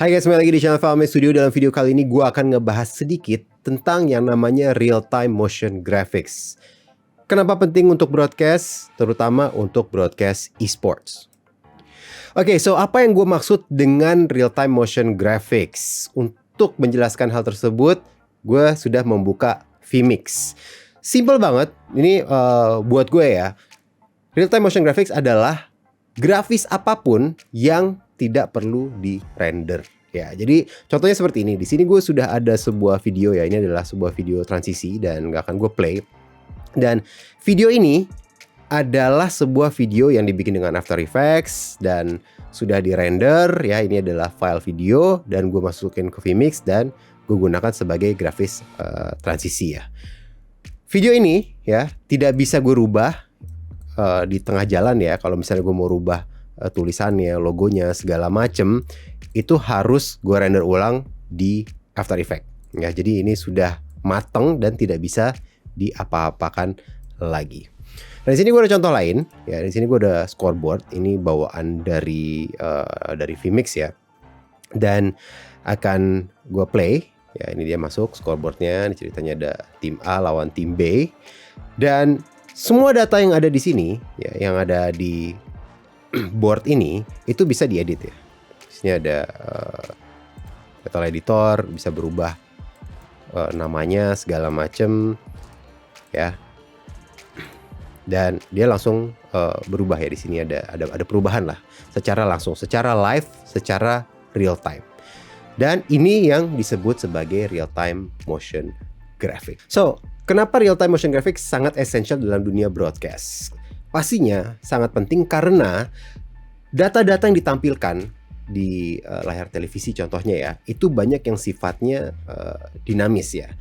Hai guys, kembali lagi di channel Falme Studio. Dalam video kali ini gue akan ngebahas sedikit tentang yang namanya real-time motion graphics. Kenapa penting untuk broadcast, terutama untuk broadcast esports. Oke, so apa yang gue maksud dengan real-time motion graphics? Untuk menjelaskan hal tersebut, gue sudah membuka vMix. Simple banget, ini buat gue ya. Real-time motion graphics adalah grafis apapun yang tidak perlu di-render. Ya, jadi contohnya seperti ini. Di sini gue sudah ada sebuah video ya. Ini adalah sebuah video transisi dan gak akan gue play. Dan video ini adalah sebuah video yang dibikin dengan After Effects dan sudah di-render ya. Ini adalah file video dan gue masukin ke vMix dan gue gunakan sebagai grafis transisi ya. Video ini ya tidak bisa gue rubah di tengah jalan ya. Kalau misalnya gue mau rubah tulisannya, logonya, segala macem, itu harus gue render ulang di After Effects ya. Jadi ini sudah mateng dan tidak bisa diapa-apakan lagi. Nah, di sini gue ada contoh lain ya. Di sini gue ada scoreboard. Ini bawaan dari vMix ya. Dan akan gue play ya. Ini dia masuk scoreboardnya. Ini ceritanya ada tim A lawan tim B. Dan semua data yang ada di sini ya, yang ada di board ini itu bisa diedit ya. Di sini ada data editor, bisa berubah namanya segala macem ya. Dan dia langsung berubah ya. Di sini ada perubahan lah secara langsung, secara live, secara real time. Dan ini yang disebut sebagai real time motion graphic. So, kenapa real time motion graphics sangat esensial dalam dunia broadcast? Pastinya sangat penting karena data-data yang ditampilkan di layar televisi contohnya ya, itu banyak yang sifatnya dinamis ya.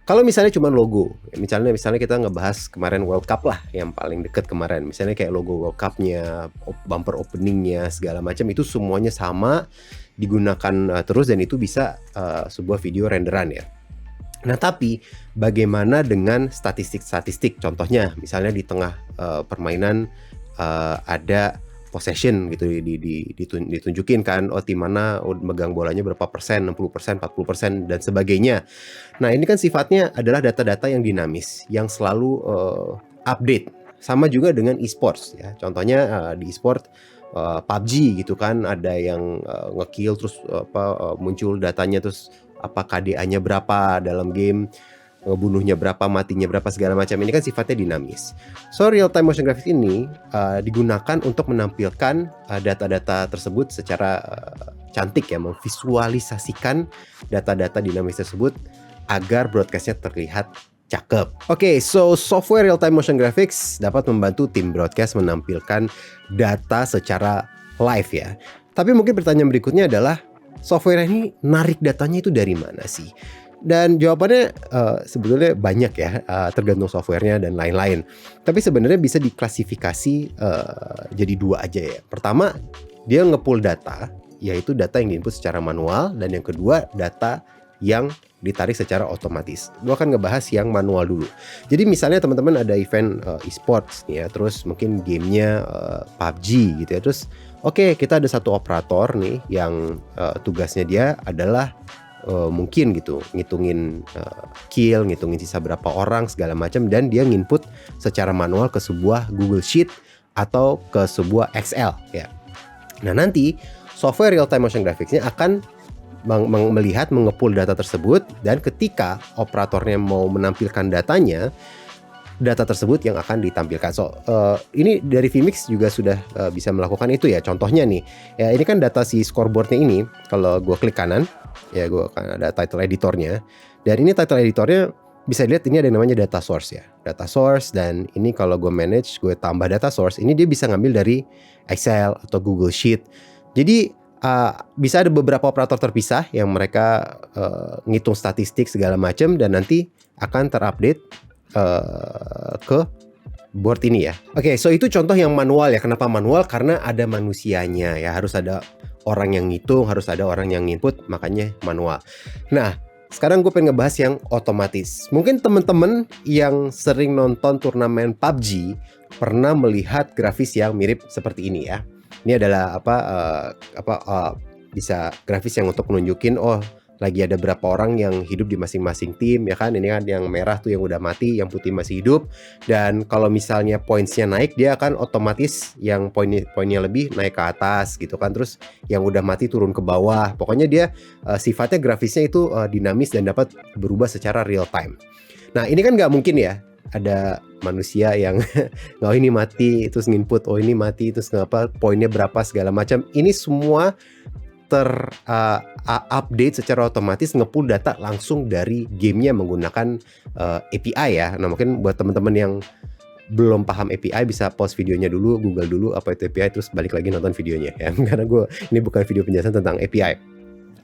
Kalau misalnya cuma logo, misalnya kita ngebahas kemarin World Cup lah yang paling deket kemarin, misalnya kayak logo World Cup-nya, bumper openingnya segala macam itu semuanya sama digunakan terus dan itu bisa sebuah video renderan ya. Nah, tapi bagaimana dengan statistik-statistik? Contohnya, misalnya di tengah permainan ada possession gitu ditunjukin kan, oh tim mana megang bolanya berapa persen, 60%, 40% dan sebagainya. Nah, ini kan sifatnya adalah data-data yang dinamis, yang selalu update. Sama juga dengan esports ya. Contohnya di esports PUBG gitu kan, ada yang ngekill terus muncul datanya terus apa KDA-nya berapa dalam game, bunuhnya berapa, matinya berapa, segala macam. Ini kan sifatnya dinamis. So real time motion graphics ini digunakan untuk menampilkan data-data tersebut secara cantik ya, memvisualisasikan data-data dinamis tersebut agar broadcastnya terlihat cakep. Oke, so software real time motion graphics dapat membantu tim broadcast menampilkan data secara live ya. Tapi mungkin pertanyaan berikutnya adalah, software ini narik datanya itu dari mana sih? Dan jawabannya sebetulnya banyak ya, tergantung softwarenya dan lain-lain. Tapi sebenarnya bisa diklasifikasi jadi dua aja ya. Pertama, dia nge-pull data, yaitu data yang diinput secara manual, dan yang kedua data yang ditarik secara otomatis. Gue akan ngebahas yang manual dulu. Jadi misalnya teman-teman ada event esports nih ya, terus mungkin gamenya PUBG gitu ya, terus oke, kita ada satu operator nih yang tugasnya dia adalah mungkin gitu ngitungin kill, ngitungin sisa berapa orang segala macam, dan dia nginput secara manual ke sebuah Google Sheet atau ke sebuah Excel ya. Nah, nanti software real time motion graphics-nya akan melihat, mengepul data tersebut, dan ketika operatornya mau menampilkan datanya, data tersebut yang akan ditampilkan. So, ini dari vMix juga sudah bisa melakukan itu ya. Contohnya nih, ya ini kan data si scoreboardnya ini. Kalau gue klik kanan, ya gue akan ada title editornya. Dan ini title editornya bisa dilihat ini ada yang namanya data source ya. Data source, dan ini kalau gue manage, gue tambah data source, ini dia bisa ngambil dari Excel atau Google Sheet. Jadi bisa ada beberapa operator terpisah yang mereka ngitung statistik segala macam dan nanti akan terupdate ke board ini ya. Oke, so itu contoh yang manual ya. Kenapa manual? Karena ada manusianya ya. Harus ada orang yang ngitung, harus ada orang yang input, makanya manual. Nah, sekarang gue pengen ngebahas yang otomatis. Mungkin teman-teman yang sering nonton turnamen PUBG pernah melihat grafis yang mirip seperti ini ya. Ini adalah bisa grafis yang untuk nunjukin lagi ada berapa orang yang hidup di masing-masing tim, ya kan. Ini kan yang merah tuh yang udah mati, yang putih masih hidup. Dan kalau misalnya points-nya naik, dia akan otomatis yang poinnya lebih naik ke atas gitu kan. Terus yang udah mati turun ke bawah. Pokoknya dia sifatnya grafisnya itu dinamis dan dapat berubah secara real time. Nah, ini kan nggak mungkin ya ada manusia yang ini mati terus nginput, ini mati terus ngapa, poinnya berapa segala macam. Ini semua update secara otomatis, nge-pull data langsung dari gamenya menggunakan API ya. Nah, mungkin buat teman-teman yang belum paham API bisa pause videonya dulu, Google dulu apa itu API, terus balik lagi nonton videonya ya. Karena ini bukan video penjelasan tentang API.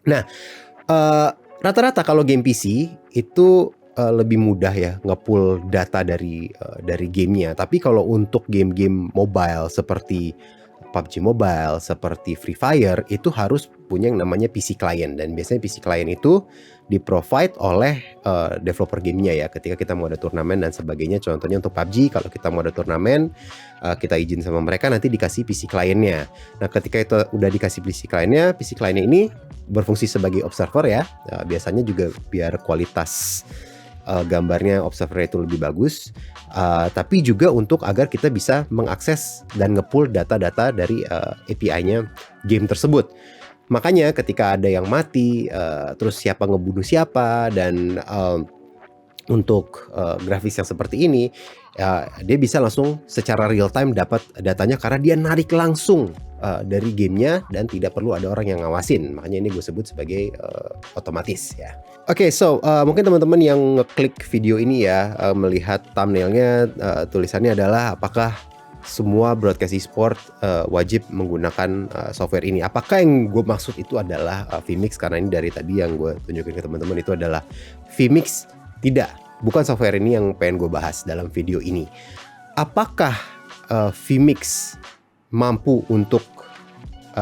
Nah, rata-rata kalau game PC itu lebih mudah ya nge-pull data dari gamenya. Tapi kalau untuk game-game mobile seperti PUBG Mobile, seperti Free Fire, itu harus punya yang namanya PC client. Dan biasanya PC client itu di-provide oleh developer gamenya ya. Ketika kita mau ada turnamen dan sebagainya, contohnya untuk PUBG, kalau kita mau ada turnamen, kita izin sama mereka, nanti dikasih PC clientnya. Nah, ketika itu udah dikasih PC clientnya ini berfungsi sebagai observer ya. Biasanya juga biar kualitas gambarnya observer itu lebih bagus, tapi juga untuk agar kita bisa mengakses dan nge-pull data-data dari API-nya game tersebut. Makanya ketika ada yang mati, terus siapa ngebunuh siapa, dan untuk grafis yang seperti ini, dia bisa langsung secara real time dapat datanya karena dia narik langsung dari gamenya dan tidak perlu ada orang yang ngawasin. Makanya ini gue sebut sebagai otomatis ya. Oke, so mungkin teman-teman yang ngeklik video ini ya, melihat thumbnailnya, tulisannya adalah apakah semua broadcast e-sport wajib menggunakan software ini. Apakah yang gue maksud itu adalah vMix? Karena ini dari tadi yang gue tunjukin ke teman-teman itu adalah vMix. Tidak, bukan software ini yang pengen gue bahas dalam video ini. Apakah vMix mampu untuk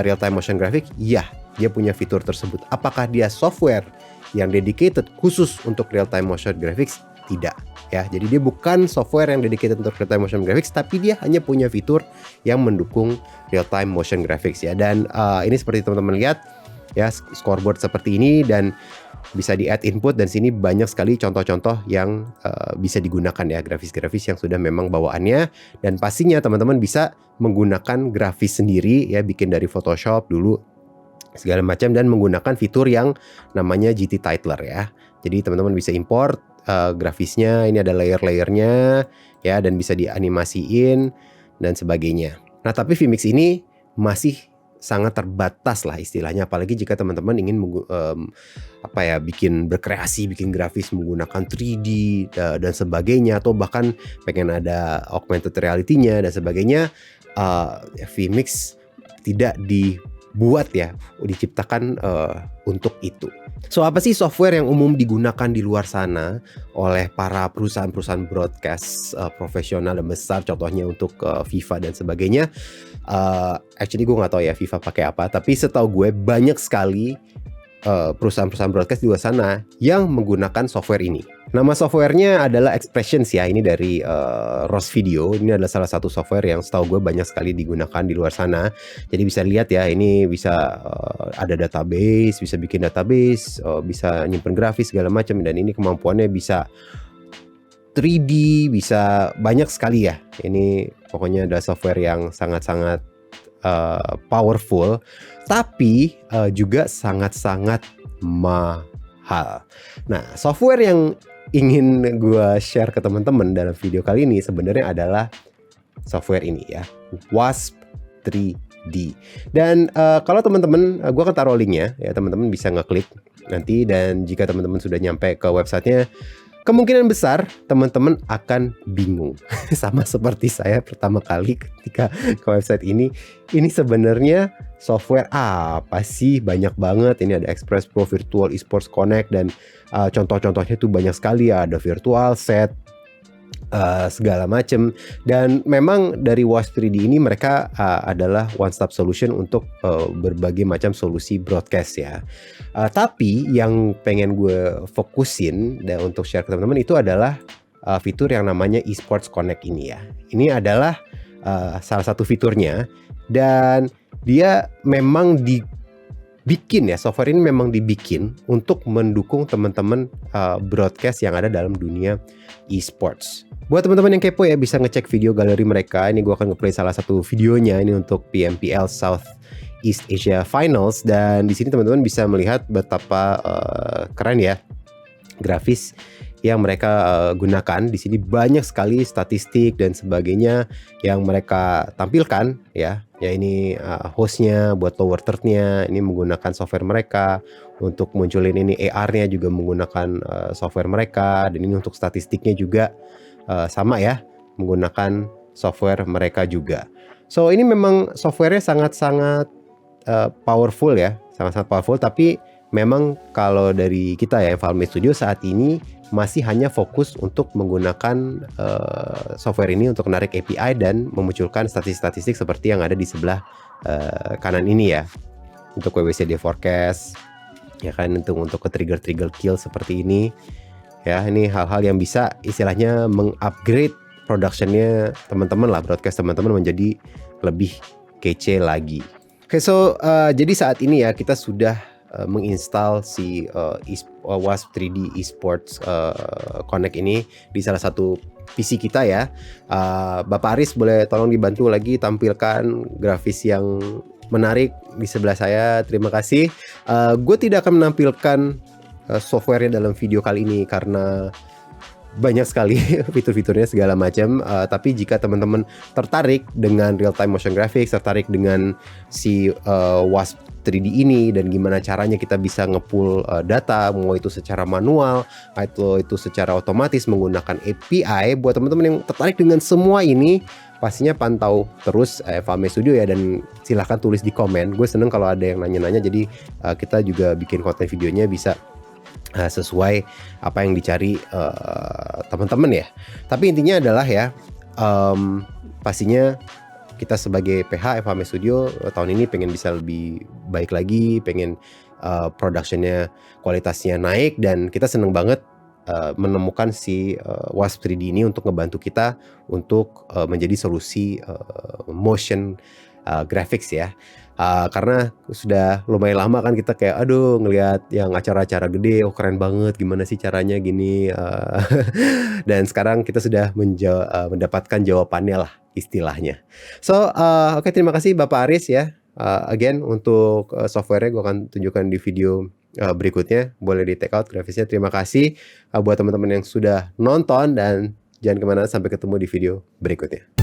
real time motion graphic? Iya, dia punya fitur tersebut. Apakah dia software yang dedicated khusus untuk real time motion graphics? Tidak ya. Jadi dia bukan software yang dedicated untuk real time motion graphics, tapi dia hanya punya fitur yang mendukung real time motion graphics ya. Dan ini seperti teman-teman lihat ya, scoreboard seperti ini, dan bisa di add input, dan sini banyak sekali contoh-contoh yang bisa digunakan ya, grafis-grafis yang sudah memang bawaannya. Dan pastinya teman-teman bisa menggunakan grafis sendiri ya, bikin dari Photoshop dulu segala macam, dan menggunakan fitur yang namanya GT Titler ya. Jadi teman-teman bisa import grafisnya, ini ada layer-layernya ya, dan bisa dianimasiin dan sebagainya. Nah, tapi vMix ini masih sangat terbatas lah istilahnya, apalagi jika teman-teman ingin bikin berkreasi, bikin grafis menggunakan 3D dan sebagainya, atau bahkan pengen ada augmented reality-nya dan sebagainya. vMix tidak dibuat ya, diciptakan untuk itu. So, apa sih software yang umum digunakan di luar sana oleh para perusahaan-perusahaan broadcast profesional dan besar, contohnya untuk FIFA dan sebagainya? Actually gue nggak tahu ya FIFA pakai apa, tapi setahu gue banyak sekali perusahaan-perusahaan broadcast di luar sana yang menggunakan software ini. Nama softwarenya adalah Expressions ya, ini dari Rose Video. Ini adalah salah satu software yang setahu gue banyak sekali digunakan di luar sana. Jadi bisa lihat ya, ini bisa ada database, bisa bikin database, bisa nyimpen grafis segala macam, dan ini kemampuannya bisa 3D, bisa banyak sekali ya. Ini pokoknya ada software yang sangat-sangat powerful, tapi juga sangat-sangat mahal. Nah, software yang ingin gue share ke teman-teman dalam video kali ini sebenarnya adalah software ini ya, Wasp 3D. Dan kalau teman-teman, gue akan taruh linknya ya, teman-teman bisa ngeklik nanti, dan jika teman-teman sudah nyampe ke websitenya, kemungkinan besar teman-teman akan bingung. Sama seperti saya pertama kali ketika ke website ini sebenarnya software apa sih? Banyak banget. Ini ada Express Pro, Virtual Esports Connect, dan contoh-contohnya tuh banyak sekali ya. Ada virtual set, segala macam. Dan memang dari Wasp 3D ini mereka adalah one stop solution untuk berbagai macam solusi broadcast ya. Tapi yang pengen gue fokusin dan untuk share ke teman-teman itu adalah fitur yang namanya Esports Connect ini ya. Ini adalah salah satu fiturnya, dan dia memang software ini memang dibikin untuk mendukung teman-teman broadcast yang ada dalam dunia e-sports. Buat teman-teman yang kepo ya, bisa ngecek video galeri mereka. Ini gue akan nge-play salah satu videonya ini untuk PMPL South East Asia Finals, dan di sini teman-teman bisa melihat betapa keren ya grafis yang mereka gunakan. Di sini banyak sekali statistik dan sebagainya yang mereka tampilkan ya. Ya ini hostnya buat lower third-nya ini menggunakan software mereka, untuk munculin ini AR-nya juga menggunakan software mereka, dan ini untuk statistiknya juga sama ya, menggunakan software mereka juga. So ini memang softwarenya sangat-sangat powerful ya, sangat-sangat powerful. Tapi memang kalau dari kita ya, Valme Studio saat ini masih hanya fokus untuk menggunakan software ini untuk menarik API dan memunculkan statistik-statistik seperti yang ada di sebelah kanan ini ya, untuk WWCD forecast ya kan, untuk ke trigger kill seperti ini ya. Ini hal-hal yang bisa istilahnya mengupgrade productionnya teman-teman lah, broadcast teman-teman menjadi lebih kece lagi. Oke, so jadi saat ini ya kita sudah menginstal si Wasp 3D Esports Connect ini di salah satu PC kita ya. Bapak Aris boleh tolong dibantu lagi tampilkan grafis yang menarik di sebelah saya. Terima kasih. Gue tidak akan menampilkan softwarenya dalam video kali ini karena banyak sekali fitur-fiturnya segala macam. Tapi jika teman-teman tertarik dengan real time motion graphics, tertarik dengan si Wasp 3D ini dan gimana caranya kita bisa nge-pull data, mau itu secara manual atau itu secara otomatis menggunakan API, buat teman-teman yang tertarik dengan semua ini, pastinya pantau terus Valme Studio ya, dan silahkan tulis di komen. Gue seneng kalau ada yang nanya-nanya, jadi kita juga bikin konten videonya bisa sesuai apa yang dicari teman-teman ya. Tapi intinya adalah ya, pastinya kita sebagai PH Valme Studio tahun ini pengen bisa lebih baik lagi, pengen productionnya kualitasnya naik, dan kita seneng banget menemukan si Wasp 3D ini untuk ngebantu kita untuk menjadi solusi motion graphics ya. Karena sudah lumayan lama kan kita kayak aduh ngelihat yang acara-acara gede, oh keren banget gimana sih caranya gini, dan sekarang kita sudah mendapatkan jawabannya lah istilahnya. So oke, terima kasih Bapak Aris ya. Again untuk softwarenya gue akan tunjukkan di video berikutnya, boleh di take out grafisnya. Terima kasih buat teman-teman yang sudah nonton, dan jangan kemana, sampai ketemu di video berikutnya.